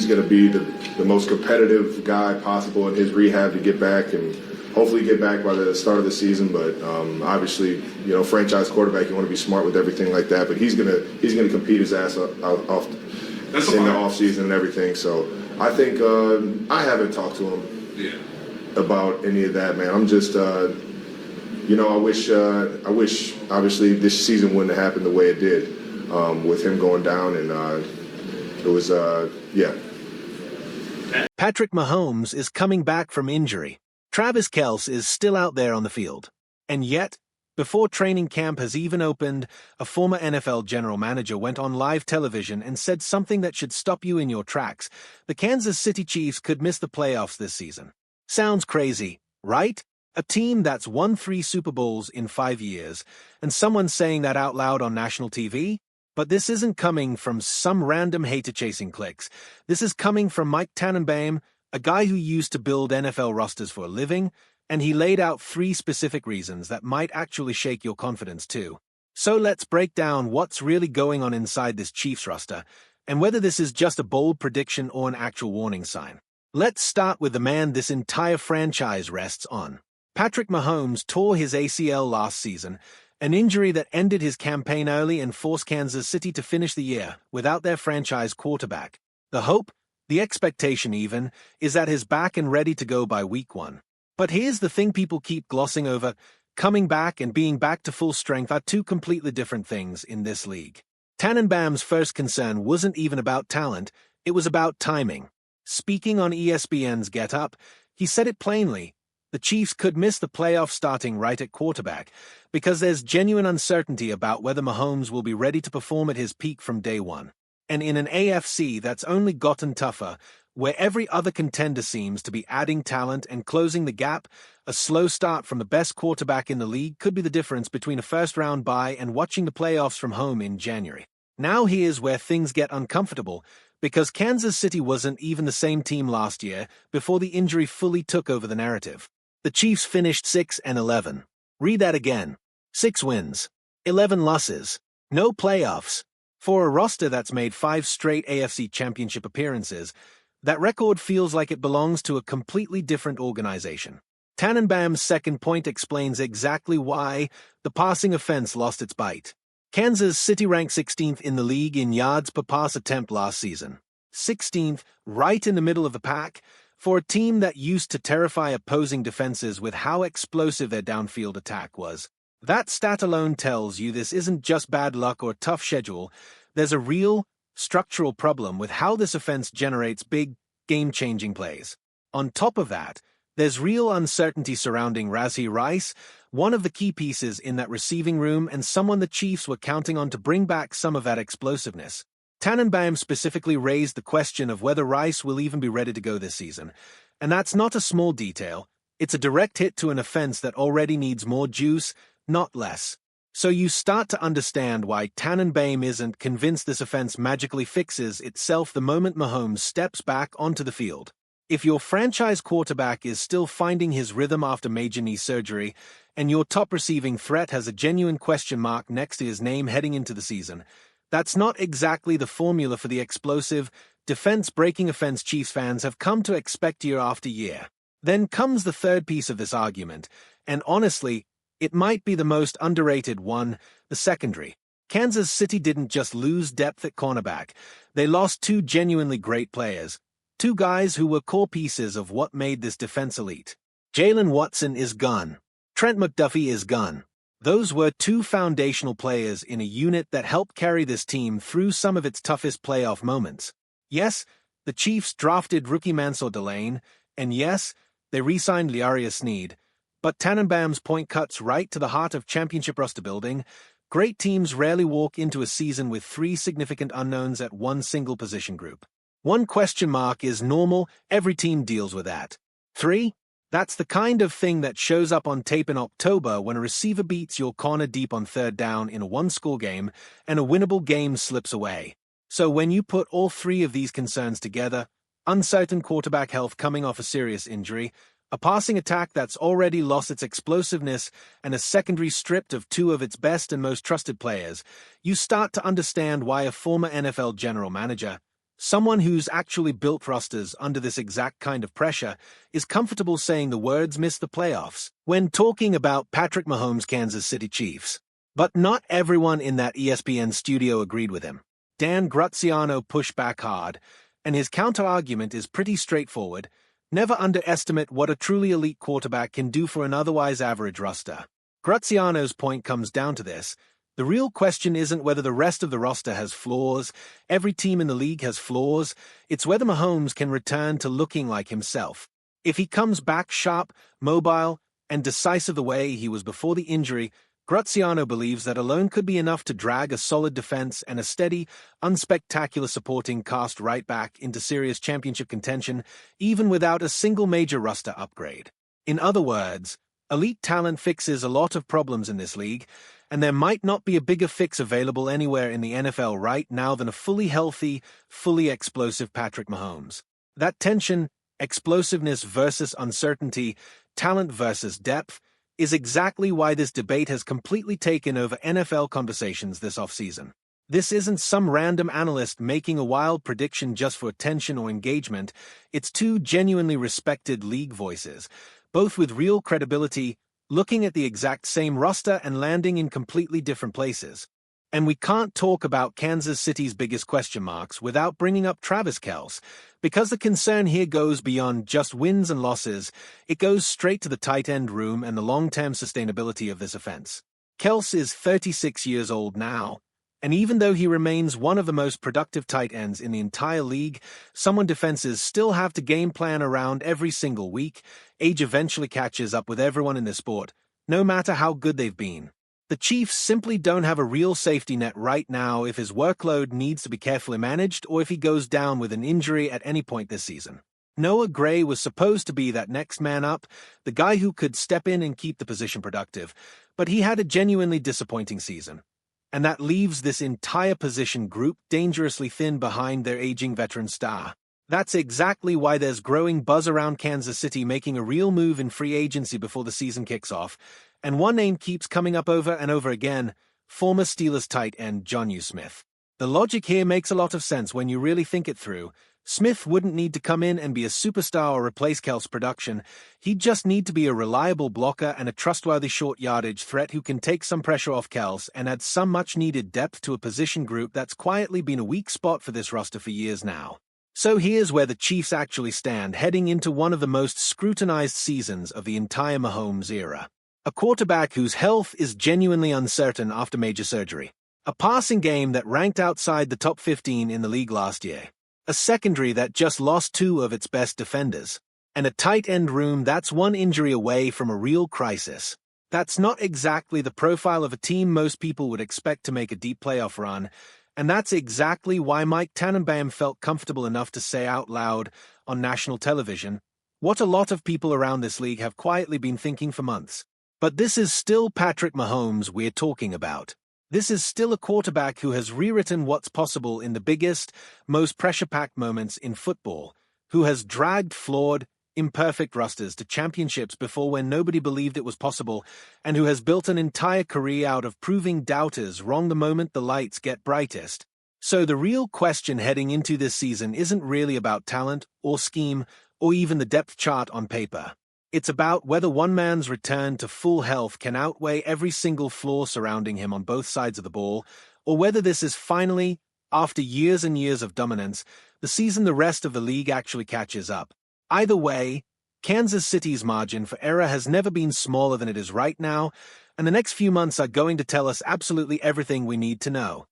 going to be the most competitive guy possible in his rehab to get back and hopefully get back by the start of the season. But obviously, franchise quarterback, you want to be smart with everything like that. But he's gonna compete his ass off in the offseason and everything. So I think I haven't talked to him about any of that, man. I'm just I wish obviously this season wouldn't have happened the way it did with him going down, and it was Patrick Mahomes is coming back from injury. Travis Kelce is still out there on the field. And yet, before training camp has even opened, a former NFL general manager went on live television and said something that should stop you in your tracks. The Kansas City Chiefs could miss the playoffs this season. Sounds crazy, right? A team that's won 3 Super Bowls in 5 years, and someone saying that out loud on national TV? But this isn't coming from some random hater-chasing clicks. This is coming from Mike Tannenbaum, a guy who used to build NFL rosters for a living, and he laid out 3 specific reasons that might actually shake your confidence too. So let's break down what's really going on inside this Chiefs roster, and whether this is just a bold prediction or an actual warning sign. Let's start with the man this entire franchise rests on. Patrick Mahomes tore his ACL last season, an injury that ended his campaign early and forced Kansas City to finish the year without their franchise quarterback. The hope, the expectation even, is that he's back and ready to go by week 1. But here's the thing people keep glossing over. Coming back and being back to full strength are 2 completely different things in this league. Tannenbaum's first concern wasn't even about talent, it was about timing. Speaking on ESPN's Get Up, he said it plainly. The Chiefs could miss the playoffs starting right at quarterback because there's genuine uncertainty about whether Mahomes will be ready to perform at his peak from day 1. And in an AFC that's only gotten tougher, where every other contender seems to be adding talent and closing the gap, a slow start from the best quarterback in the league could be the difference between a first-round bye and watching the playoffs from home in January. Now here's where things get uncomfortable, because Kansas City wasn't even the same team last year before the injury fully took over the narrative. The Chiefs finished 6-11. Read that again. 6 wins, 11 losses, no playoffs. For a roster that's made 5 straight AFC Championship appearances, that record feels like it belongs to a completely different organization. Tannenbaum's second point explains exactly why the passing offense lost its bite. Kansas City ranked 16th in the league in yards per pass attempt last season. 16th, right in the middle of the pack, for a team that used to terrify opposing defenses with how explosive their downfield attack was. That stat alone tells you this isn't just bad luck or a tough schedule. There's a real, structural problem with how this offense generates big, game-changing plays. On top of that, there's real uncertainty surrounding Rashee Rice, one of the key pieces in that receiving room and someone the Chiefs were counting on to bring back some of that explosiveness. Tannenbaum specifically raised the question of whether Rice will even be ready to go this season. And that's not a small detail. It's a direct hit to an offense that already needs more juice, not less. So you start to understand why Tannenbaum isn't convinced this offense magically fixes itself the moment Mahomes steps back onto the field. If your franchise quarterback is still finding his rhythm after major knee surgery, and your top receiving threat has a genuine question mark next to his name heading into the season, that's not exactly the formula for the explosive, defense-breaking offense Chiefs fans have come to expect year after year. Then comes the third piece of this argument, and honestly, it might be the most underrated one, the secondary. Kansas City didn't just lose depth at cornerback, they lost 2 genuinely great players, 2 guys who were core pieces of what made this defense elite. Jalen Watson is gone. Trent McDuffie is gone. Those were 2 foundational players in a unit that helped carry this team through some of its toughest playoff moments. Yes, the Chiefs drafted rookie Mansour Delane, and yes, they re-signed Liarius Sneed, but Tannenbaum's point cuts right to the heart of championship roster building. Great teams rarely walk into a season with 3 significant unknowns at one single position group. 1 question mark is normal, every team deals with that. 3? That's the kind of thing that shows up on tape in October when a receiver beats your corner deep on 3rd down in a 1-score game and a winnable game slips away. So when you put all 3 of these concerns together, uncertain quarterback health coming off a serious injury, a passing attack that's already lost its explosiveness, and a secondary stripped of 2 of its best and most trusted players, you start to understand why a former NFL general manager, Someone who's actually built rosters under this exact kind of pressure is comfortable saying the words "miss the playoffs" when talking about Patrick Mahomes' Kansas City Chiefs. But not everyone in that ESPN studio agreed with him. Dan Graziano pushed back hard, and his counter-argument is pretty straightforward. Never underestimate what a truly elite quarterback can do for an otherwise average roster. Graziano's point comes down to this. The real question isn't whether the rest of the roster has flaws. Every team in the league has flaws. It's whether Mahomes can return to looking like himself. If he comes back sharp, mobile, and decisive the way he was before the injury, Graziano believes that alone could be enough to drag a solid defense and a steady, unspectacular supporting cast right back into serious championship contention, even without a single major roster upgrade. In other words, elite talent fixes a lot of problems in this league, and there might not be a bigger fix available anywhere in the NFL right now than a fully healthy, fully explosive Patrick Mahomes. That tension, explosiveness versus uncertainty, talent versus depth, is exactly why this debate has completely taken over NFL conversations this offseason. This isn't some random analyst making a wild prediction just for attention or engagement. It's two genuinely respected league voices, both with real credibility, looking at the exact same roster and landing in completely different places. And we can't talk about Kansas City's biggest question marks without bringing up Travis Kelce, because the concern here goes beyond just wins and losses. It goes straight to the tight end room and the long-term sustainability of this offense. Kelce is 36 years old now, and even though he remains one of the most productive tight ends in the entire league, someone defenses still have to game plan around every single week. Age eventually catches up with everyone in this sport, no matter how good they've been. The Chiefs simply don't have a real safety net right now if his workload needs to be carefully managed or if he goes down with an injury at any point this season. Noah Gray was supposed to be that next man up, the guy who could step in and keep the position productive, but he had a genuinely disappointing season. And that leaves this entire position group dangerously thin behind their aging veteran star. That's exactly why there's growing buzz around Kansas City making a real move in free agency before the season kicks off, and one name keeps coming up over and over again: former Steelers tight end Jonnu Smith. The logic here makes a lot of sense when you really think it through. Smith wouldn't need to come in and be a superstar or replace Kelce's production. He'd just need to be a reliable blocker and a trustworthy short yardage threat who can take some pressure off Kelce and add some much-needed depth to a position group that's quietly been a weak spot for this roster for years now. So here's where the Chiefs actually stand, heading into one of the most scrutinized seasons of the entire Mahomes era. A quarterback whose health is genuinely uncertain after major surgery. A passing game that ranked outside the top 15 in the league last year. A secondary that just lost two of its best defenders. And a tight end room that's one injury away from a real crisis. That's not exactly the profile of a team most people would expect to make a deep playoff run, and that's exactly why Mike Tannenbaum felt comfortable enough to say out loud on national television what a lot of people around this league have quietly been thinking for months. But this is still Patrick Mahomes we're talking about. This is still a quarterback who has rewritten what's possible in the biggest, most pressure-packed moments in football, who has dragged flawed, imperfect rosters to championships before when nobody believed it was possible, and who has built an entire career out of proving doubters wrong the moment the lights get brightest. So the real question heading into this season isn't really about talent or scheme or even the depth chart on paper. It's about whether one man's return to full health can outweigh every single flaw surrounding him on both sides of the ball, or whether this is finally, after years and years of dominance, the season the rest of the league actually catches up. Either way, Kansas City's margin for error has never been smaller than it is right now, and the next few months are going to tell us absolutely everything we need to know.